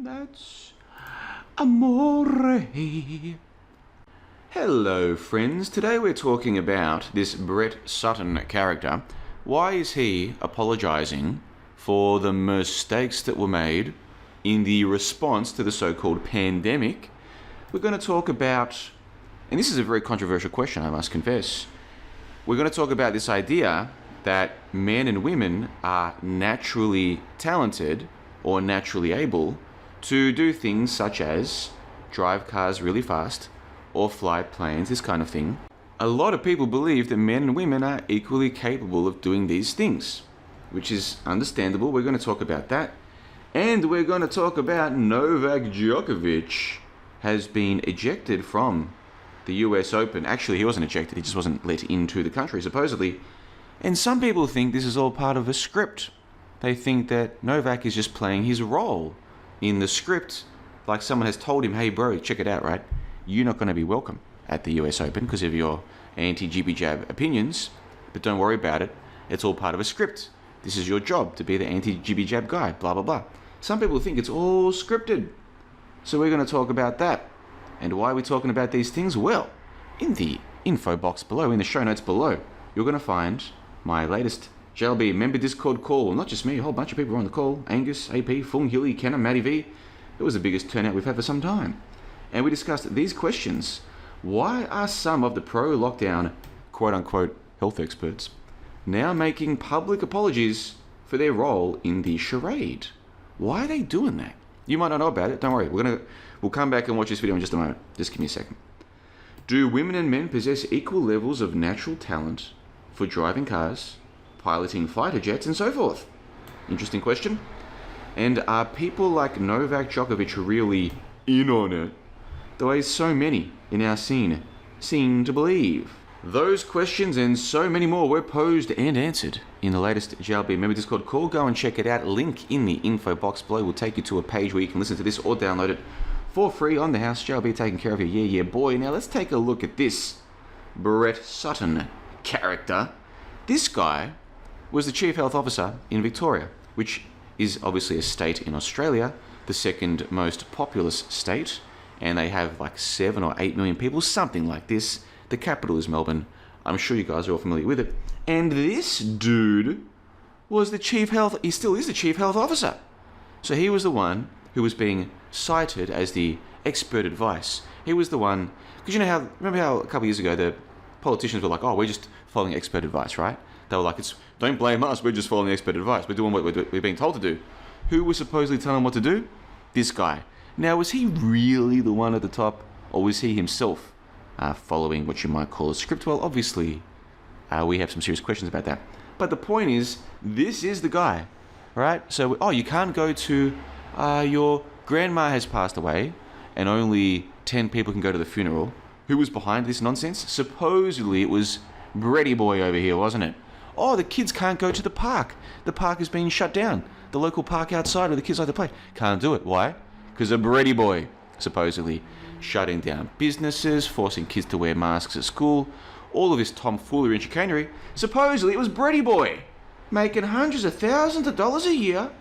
That's amore. Hello friends, today we're talking about this Brett Sutton character. Why is he apologising for the mistakes that were made in the response to the so-called pandemic? We're going to talk about, and this is a very controversial question, I must confess, we're going to talk about this idea that men and women are naturally talented or naturally able to do things such as drive cars really fast or fly planes, this kind of thing. A lot of people believe that men and women are equally capable of doing these things, which is understandable. We're going to talk about that. And we're going to talk about Novak Djokovic has been ejected from the US Open. Actually, he wasn't ejected, he just wasn't let into the country, supposedly. And some people think this is all part of a script. They think that Novak is just playing his role in the script, like someone has told him, hey bro, check it out, right? You're not going to be welcome at the US Open because of your anti-jibby jab opinions, but don't worry about it. It's all part of a script. This is your job to be the anti-jibby jab guy, blah, blah, blah. Some people think it's all scripted. So we're going to talk about that. And why are we talking about these things? Well, in the info box below, in the show notes below, you're going to find my latest JLB member Discord call. Well, not just me, a whole bunch of people were on the call. Angus, AP, Fung, Hilly, Kenna, Matty V. It was the biggest turnout we've had for some time. And we discussed these questions. Why are some of the pro-lockdown, quote-unquote, health experts now making public apologies for their role in the charade? Why are they doing that? You might not know about it. Don't worry. We'll come back and watch this video in just a moment. Just give me a second. Do women and men possess equal levels of natural talent for driving cars, piloting fighter jets, and so forth? Interesting question. And are people like Novak Djokovic really in on it, the way so many in our scene seem to believe? Those questions and so many more were posed and answered in the latest JLB member Discord call. Go and check it out. Link in the info box below will take you to a page where you can listen to this or download it for free on the house. JLB taking care of you. Yeah, boy. Now let's take a look at this Brett Sutton character. This guy was the Chief Health Officer in Victoria, which is obviously a state in Australia, the second most populous state, and they have like 7 or 8 million people, something like this. The capital is Melbourne. I'm sure you guys are all familiar with it. And this dude was the Chief Health, he still is the Chief Health Officer. So he was the one who was being cited as the expert advice. He was the one, because remember how a couple of years ago the politicians were like, oh, we're just following expert advice, right? They were like, don't blame us, we're just following expert advice. We're doing what we're being told to do. Who was supposedly telling them what to do? This guy. Now, was he really the one at the top, or was he himself following what you might call a script? Well, obviously, we have some serious questions about that. But the point is, this is the guy, right? So, you can't go to, your grandma has passed away, and only 10 people can go to the funeral. Who was behind this nonsense? Supposedly, it was Bretty Boy over here, wasn't it? Oh, the kids can't go to the park. The park is being shut down. The local park outside where the kids like to play. Can't do it. Why? Because of Bretty Boy, supposedly shutting down businesses, forcing kids to wear masks at school, all of this tomfoolery and chicanery. Supposedly it was Bretty Boy, making hundreds of thousands of dollars a year,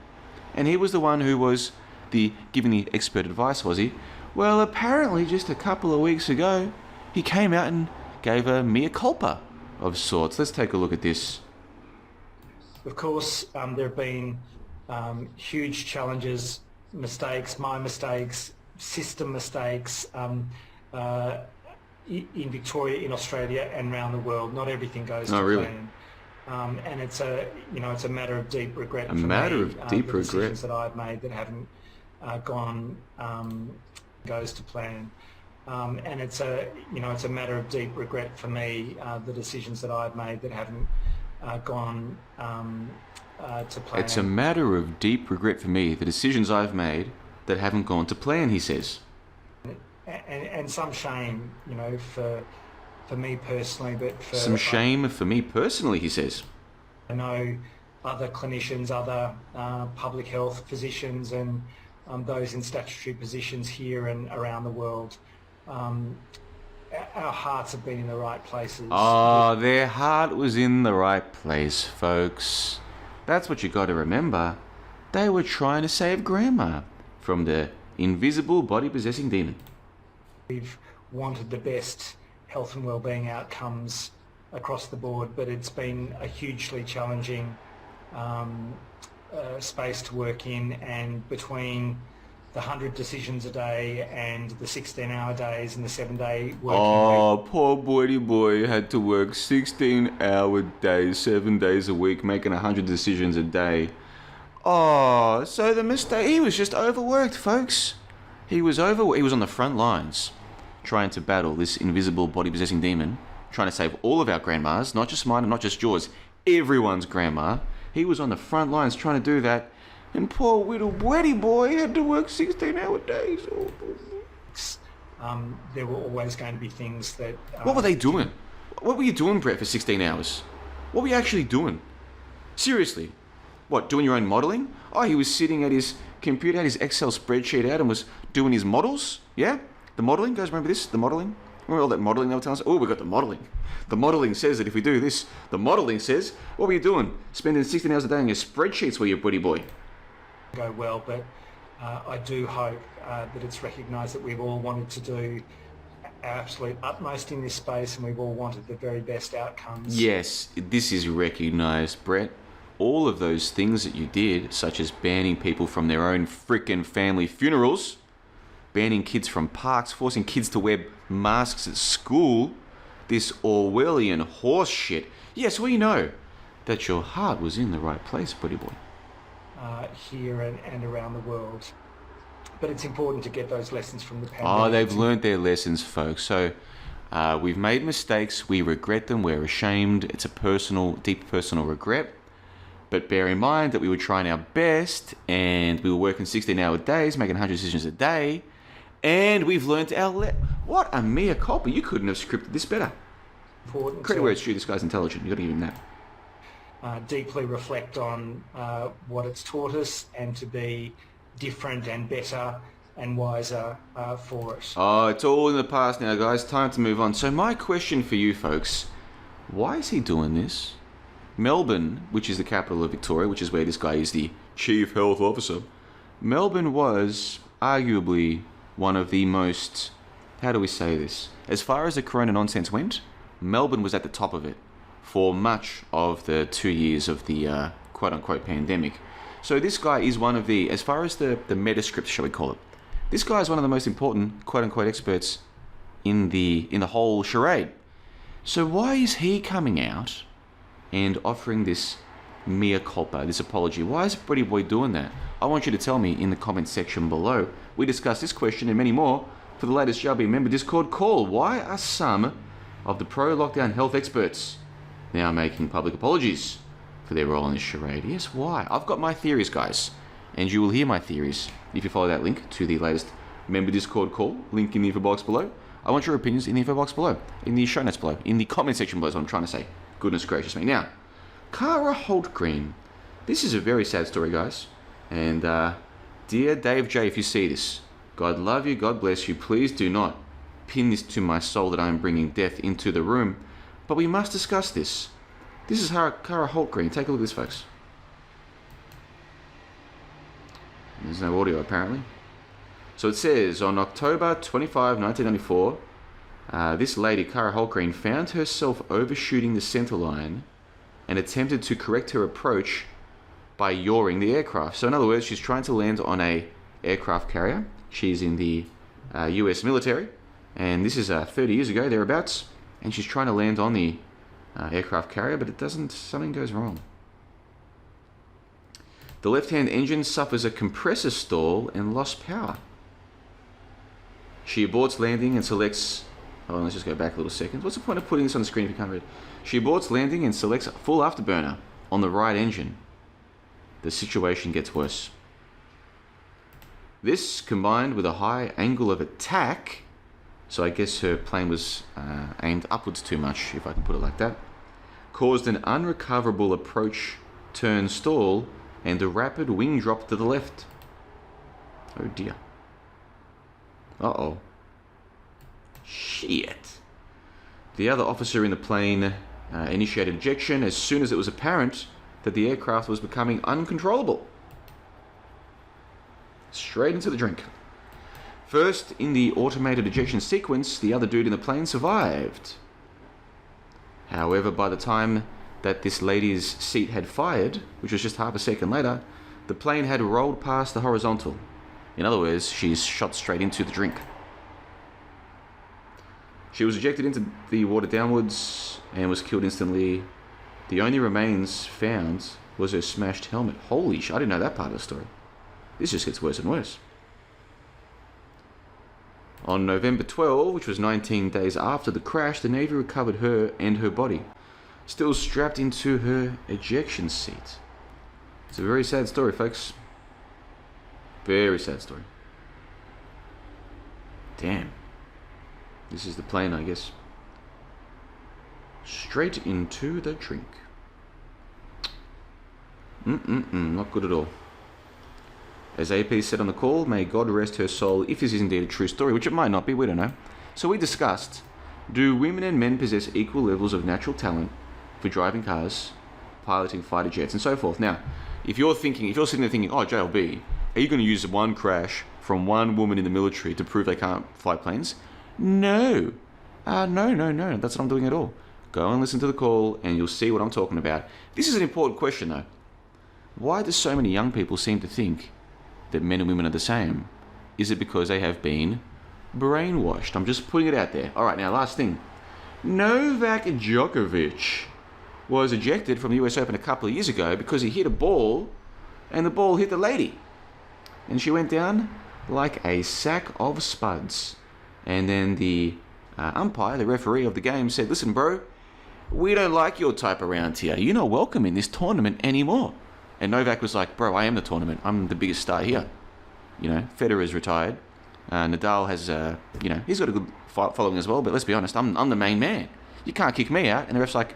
and he was the one who was giving the expert advice, was he? Well, apparently just a couple of weeks ago, he came out and gave a mea culpa of sorts. Let's take a look at this. Of course, there have been huge challenges, mistakes, my mistakes, system mistakes in Victoria, in Australia, and around the world. Not everything goes to plan, and it's a matter of deep regret. A matter of deep regret. Decisions that I've made that haven't gone goes to plan. And it's a matter of deep regret for me, the decisions that I've made that haven't gone to plan. It's a matter of deep regret for me, the decisions I've made that haven't gone to plan, he says. And some shame, for me personally, but for... Some shame for me personally, he says. I know other clinicians, other public health physicians and those in statutory positions here and around the world. Our hearts have been in the right places. Oh, their heart was in the right place, folks. That's what you got to remember. They were trying to save Grandma. from the invisible body-possessing demon. We've wanted the best health and wellbeing outcomes across the board, but it's been a hugely challenging space to work in, and between the 100 decisions a day and the 16-hour days and the 7-day working week. Poor boy had to work 16-hour days, 7 days a week, making 100 decisions a day. Oh, so the mistake, he was just overworked, folks. He was on the front lines, trying to battle this invisible body-possessing demon, trying to save all of our grandmas, not just mine and not just yours, everyone's grandma. He was on the front lines trying to do that, and poor little wetty boy had to work 16-hour days. There were always going to be things that... What were they doing? What were you doing, Brett, for 16 hours? What were you actually doing? Seriously. What, doing your own modelling? Oh, he was sitting at his computer, had his Excel spreadsheet out and was doing his models? Yeah? The modelling, guys, remember this? The modelling? Remember all that modelling they were telling us? Oh, we got the modelling. The modelling says that if we do this, the modelling says, what were you doing? Spending 16 hours a day on your spreadsheets, were you, buddy boy? Go well, but I do hope that it's recognised that we've all wanted to do our absolute utmost in this space, and we've all wanted the very best outcomes. Yes, this is recognised, Brett. All of those things that you did, such as banning people from their own frickin' family funerals, banning kids from parks, forcing kids to wear masks at school, this Orwellian horse shit. Yes, we know that your heart was in the right place, buddy boy. Here and around the world. But it's important to get those lessons from the pandemic. Oh, they've learned their lessons, folks. So we've made mistakes. We regret them. We're ashamed. It's a deep personal regret. But bear in mind that we were trying our best, and we were working 16-hour days, making 100 decisions a day, and we've learned our what a mea culpa. You couldn't have scripted this better. Important Credit where it's due. This guy's intelligent. You've got to give him that. Deeply reflect on what it's taught us, and to be different and better and wiser for it. Oh, it's all in the past now, guys. Time to move on. So my question for you folks, why is he doing this? Melbourne, which is the capital of Victoria, which is where this guy is the Chief Health Officer, Melbourne was arguably one of the most, how do we say this? As far as the corona nonsense went, Melbourne was at the top of it for much of the 2 years of the quote-unquote pandemic. So this guy is one of the, as far as the metascript, shall we call it, this guy is one of the most important quote-unquote experts in the whole charade. So why is he coming out and offering this mea culpa, this apology? Why is Pretty Boy doing that? I want you to tell me in the comment section below. We discuss this question and many more for the latest JB member Discord call. Why are some of the pro-lockdown health experts now making public apologies for their role in this charade? Yes, why? I've got my theories, guys, and you will hear my theories if you follow that link to the latest member Discord call, link in the info box below. I want your opinions in the info box below, in the show notes below, in the comment section below is what I'm trying to say. Goodness gracious me. Now, Cara Holtgreen. This is a very sad story, guys. And dear Dave J, if you see this, God love you, God bless you. Please do not pin this to my soul that I am bringing death into the room. But we must discuss this. This is Cara Holtgreen. Take a look at this, folks. There's no audio, apparently. So it says, on October 25, 1994, this lady, Cara Holtgreen, found herself overshooting the center line and attempted to correct her approach by yawing the aircraft. So in other words, she's trying to land on a aircraft carrier. She's in the US military, and this is 30 years ago, thereabouts, and she's trying to land on the aircraft carrier, but it doesn't, something goes wrong. The left-hand engine suffers a compressor stall and lost power. She aborts landing and selects... Oh, let's just go back a little second. What's the point of putting this on the screen if you can't read? She aborts landing and selects full afterburner on the right engine. The situation gets worse. This, combined with a high angle of attack, so I guess her plane was aimed upwards too much, if I can put it like that, caused an unrecoverable approach turn stall and a rapid wing drop to the left. Oh dear. Uh-oh. Shit. The other officer in the plane initiated ejection as soon as it was apparent that the aircraft was becoming uncontrollable. Straight into the drink. First, in the automated ejection sequence, the other dude in the plane survived. However, by the time that this lady's seat had fired, which was just half a second later, the plane had rolled past the horizontal. In other words, she's shot straight into the drink. She was ejected into the water downwards and was killed instantly. The only remains found was her smashed helmet. Holy shit, I didn't know that part of the story. This just gets worse and worse. On November 12, which was 19 days after the crash, the Navy recovered her and her body, still strapped into her ejection seat. It's a very sad story, folks. Very sad story. Damn. This is the plane, I guess. Straight into the drink. Not good at all. As AP said on the call, may God rest her soul if this is indeed a true story, which it might not be, we don't know. So we discussed, do women and men possess equal levels of natural talent for driving cars, piloting fighter jets, and so forth? Now, if you're sitting there thinking, oh, JLB, are you going to use one crash from one woman in the military to prove they can't fly planes? No. No. That's what I'm doing at all. Go and listen to the call and you'll see what I'm talking about. This is an important question, though. Why do so many young people seem to think that men and women are the same? Is it because they have been brainwashed? I'm just putting it out there. All right, now last thing. Novak Djokovic was ejected from the US Open a couple of years ago because he hit a ball and the ball hit the lady. And she went down like a sack of spuds. And then the umpire, the referee of the game, said, listen, bro, we don't like your type around here. You're not welcome in this tournament anymore. And Novak was like, bro, I am the tournament. I'm the biggest star here. You know, Federer's retired. Nadal has, he's got a good following as well. But let's be honest, I'm the main man. You can't kick me out. And the ref's like,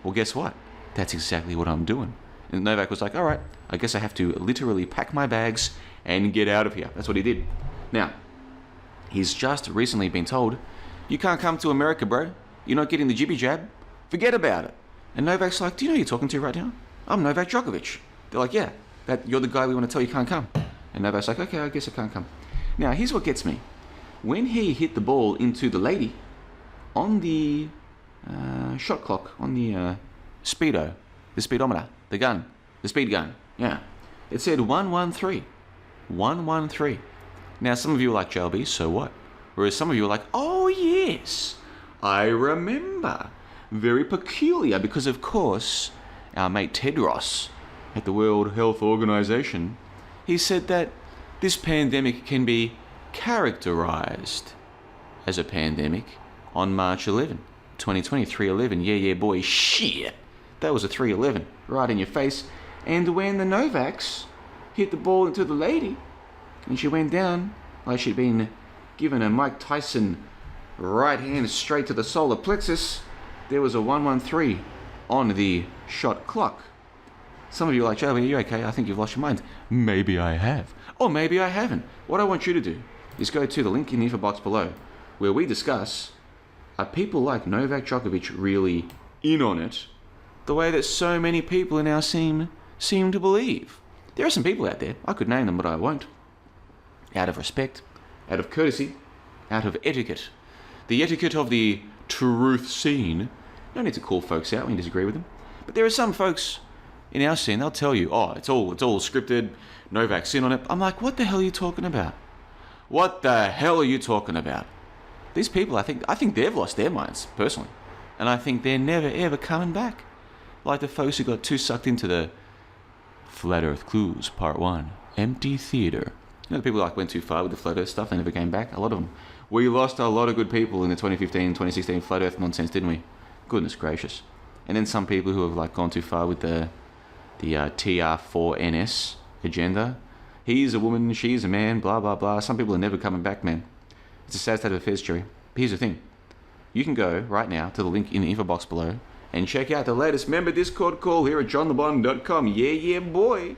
well, guess what? That's exactly what I'm doing. And Novak was like, all right, I guess I have to literally pack my bags and get out of here. That's what he did. Now, he's just recently been told, you can't come to America, bro. You're not getting the jibby jab. Forget about it. And Novak's like, do you know who you're talking to right now? I'm Novak Djokovic. They're like, yeah, you're the guy we want to tell you can't come. And Novak's like, okay, I guess I can't come. Now, here's what gets me. When he hit the ball into the lady, on the shot clock, on the speedo, the speedometer, the gun, the speed gun, yeah, it said 113. 113. Now, some of you are like, JLB, so what? Whereas some of you are like, oh, yes, I remember. Very peculiar, because, of course, our mate Tedros at the World Health Organization, he said that this pandemic can be characterized as a pandemic on March 11, 2020, 3/11. Yeah, boy, shit. That was a 3/11 right in your face. And when the Novaks hit the ball into the lady, and she went down like she'd been given a Mike Tyson right hand straight to the solar plexus, there was a 113 on the shot clock. Some of you are like, Joey, are you okay? I think you've lost your mind. Maybe I have. Or maybe I haven't. What I want you to do is go to the link in the info box below where we discuss, are people like Novak Djokovic really in on it the way that so many people now seem to believe? There are some people out there, I could name them, but I won't. Out of respect, out of courtesy, out of etiquette. The etiquette of the truth scene. No need to call folks out when you disagree with them. But there are some folks in our scene, they'll tell you, oh, it's all scripted, Novak's in on it. I'm like, what the hell are you talking about? What the hell are you talking about? These people, I think they've lost their minds, personally. And I think they're never, ever coming back. Like the folks who got too sucked into the Flat Earth Clues, Part 1, Empty Theater. You know, the people like went too far with the Flat Earth stuff, they never came back. A lot of them. We lost a lot of good people in the 2015, 2016 Flat Earth nonsense, didn't we? Goodness gracious. And then some people who have like gone too far with the TR4NS agenda. He's a woman, she's a man, blah, blah, blah. Some people are never coming back, man. It's a sad state of affairs, Jerry. But here's the thing. You can go right now to the link in the info box below and check out the latest member Discord call here at johnlebon.com. Yeah, boy.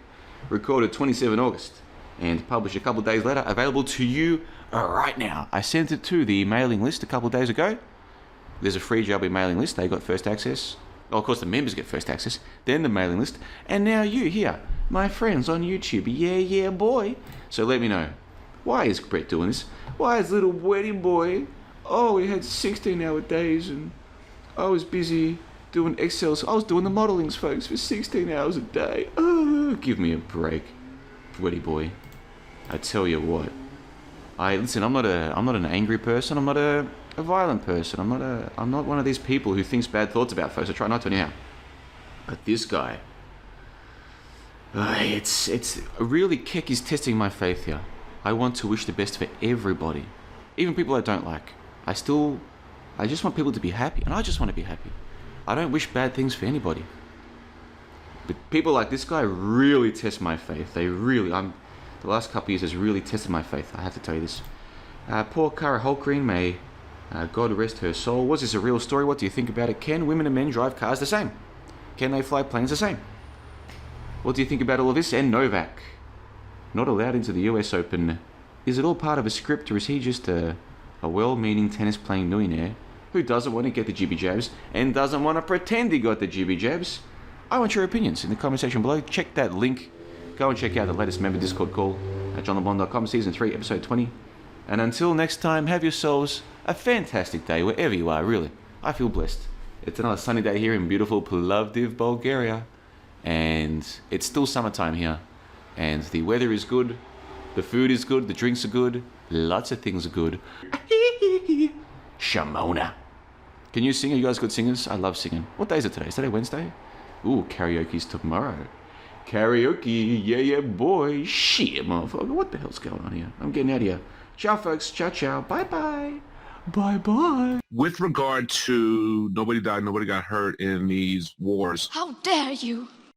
Recorded 27 August and published a couple of days later. Available to you right now. I sent it to the mailing list a couple of days ago. There's a free JLB mailing list. They got first access. Oh, of course, the members get first access. Then the mailing list. And now you here. my friends on YouTube. Yeah, boy. So let me know. Why is Brett doing this? Why is little wedding boy? Oh, he had 16-hour days and I was busy doing Excel. I was doing the modelings, folks, for 16 hours a day. Oh, give me a break, wedding boy. I tell you what. Listen. I'm not an angry person. I'm not a violent person. I'm not one of these people who thinks bad thoughts about folks. I try not to anyhow. But this guy, it's really Keck is testing my faith here. I want to wish the best for everybody, even people I don't like. I just want people to be happy, and I just want to be happy. I don't wish bad things for anybody. But people like this guy really test my faith. The last couple of years has really tested my faith. I have to tell you this. Poor Cara Holgreen, may God rest her soul. Was this a real story? What do you think about it? Can women and men drive cars the same? Can they fly planes the same? What do you think about all of this? And Novak, not allowed into the US Open. Is it all part of a script, or is he just a well-meaning tennis-playing millionaire who doesn't want to get the jibby jabs and doesn't want to pretend he got the jibby jabs? I want your opinions in the comment section below. Check that link. Go and check out the latest member Discord call at johnlebon.com, Season 3, Episode 20. And until next time, have yourselves a fantastic day wherever you are, really. I feel blessed. It's another sunny day here in beautiful Plovdiv, Bulgaria. And it's still summertime here. And the weather is good, the food is good, the drinks are good, lots of things are good. Shamona. Can you sing? Are you guys good singers? I love singing. What day is it today? Is today Wednesday? Ooh, karaoke's tomorrow. Karaoke, yeah, boy. Shit, motherfucker. What the hell's going on here? I'm getting out of here. Ciao, folks. Ciao. Bye-bye. Bye-bye. With regard to nobody died, nobody got hurt in these wars. How dare you!